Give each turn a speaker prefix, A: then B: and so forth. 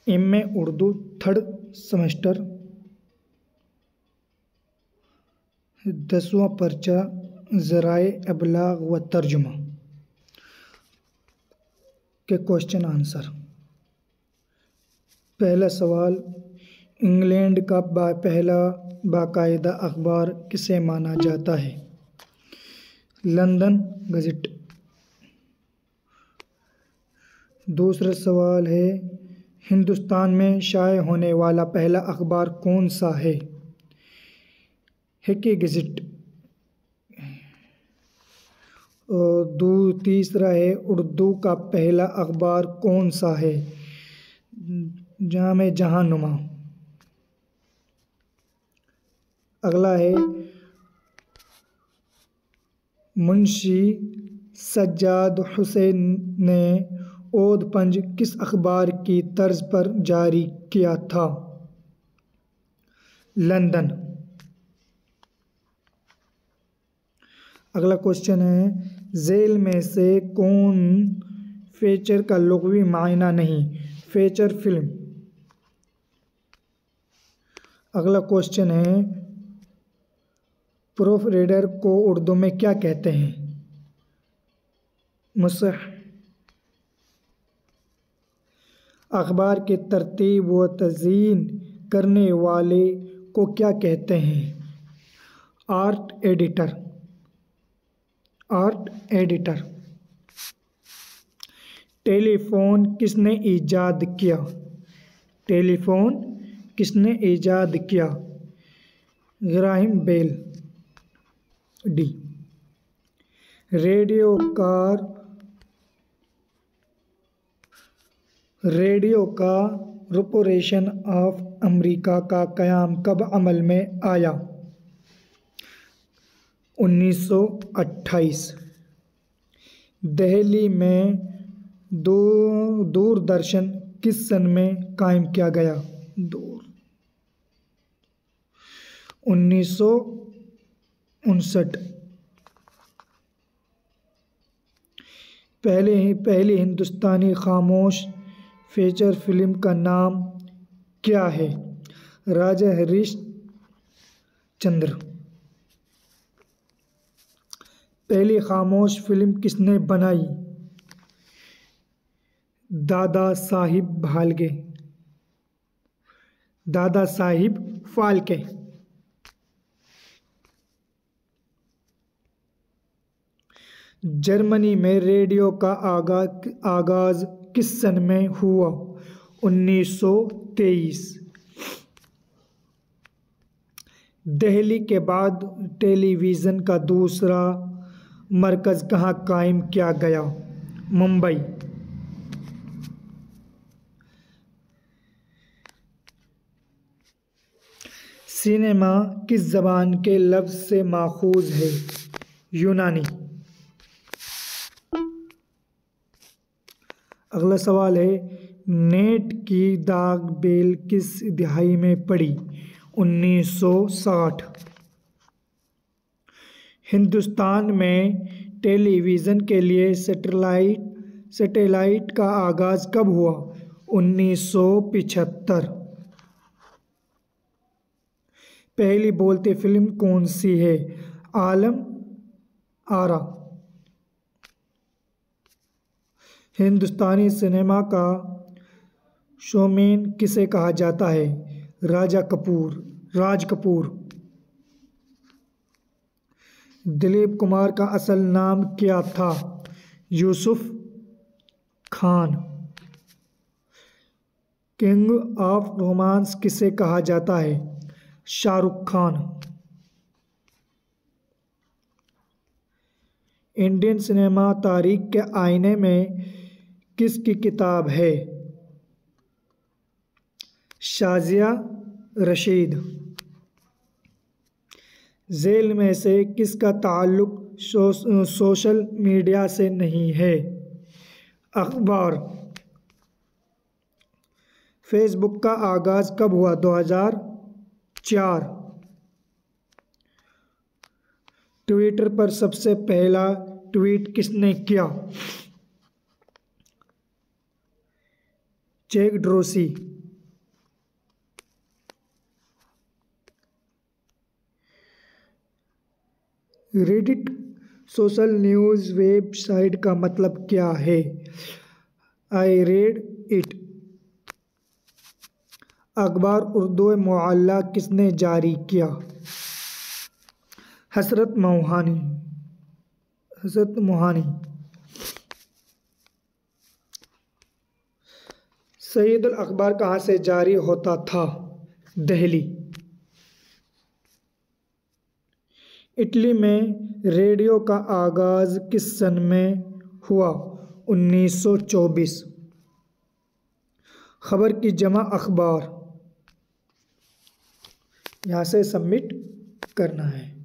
A: MA. Urdu 3rd semester 10वां पर्चा ज़राए अबलाग व तर्जुमा के क्वेश्चन आंसर। पहला सवाल, इंग्लैंड का पहला बाकायदा अखबार किसे माना जाता है? London gazette. दूसरा सवाल है, हिंदुस्तान में शाये होने वाला पहला अखबार कौन सा है? Hicky gazette. और तीसरा है, उर्दू का पहला अखबार कौन सा है? जामे जहांनुमा। अगला है, मुंशी सज्जाद हुसैन ने ओद पंज किस अखबार की तर्ज पर जारी किया था? लंदन। अगला क्वेश्चन है, झेल में से कौन फीचर का लुग़वी मायना नहीं? Feature film. अगला क्वेश्चन है, प्रूफ रीडर को उर्दू में क्या कहते हैं? मुसह। अखबार की तरतीब व तज़ीन करने वाले को क्या कहते हैं? Art editor. Art editor. Telephone किसने ईजाद किया? टेलीफोन किसने ईजाद किया? Graham Bell. D. Radio corporation of America का क़याम कब अमल में आया? 1928। दिल्ली में दूरदर्शन किस सन में कायम किया गया? 1959। पहली हिंदुस्तानी खामोश फीचर फिल्म का नाम क्या है? राजा हरिश्चंद्र। पहली खामोश फिल्म किसने बनाई? दादा साहिब फाल्के। दादा साहिब फाल्के। जर्मनी में रेडियो का आगाज किस सन में हुआ? 1923। दिल्ली के बाद टेलीविज़न का दूसरा मरकज़ कहाँ कायम किया गया? मुंबई। सिनेमा किस ज़बान के लफ्ज़ से माखूज़ है? यूनानी। अगला सवाल है, नेट की दाग बेल किस दिहाई में पड़ी? 1960। हिंदुस्तान में टेलीविज़न के लिए सैटेलाइट का आगाज़ कब हुआ? 1975। पहली बोलती फिल्म कौन सी है? आलम आरा। हिंदुस्तानी सिनेमा का शोमैन किसे कहा जाता है? राज कपूर। दिलीप कुमार का असल नाम क्या था? Yusuf Khan. King of romance किसे कहा जाता है? शाहरुख खान। इंडियन सिनेमा तारीख के आईने में किसकी किताब है? शाज़िया रशीद। झेल में से किसका ताल्लुक सोशल मीडिया से नहीं है? अखबार। फेसबुक का आगाज़ कब हुआ? 2004। ट्विटर पर सबसे पहला ट्वीट किसने किया? Jack Dorsey. Reddit social news website का मतलब क्या है? I read it. Akhbar Urdu मुअल्ला किसने जारी किया? हसरत मोहानी। सईदुल अखबार कहाँ से जारी होता था? दिल्ली। इटली में रेडियो का आगाज़ किस सन में हुआ? 1924। खबर की जमा अखबार। यहाँ से सबमिट करना है।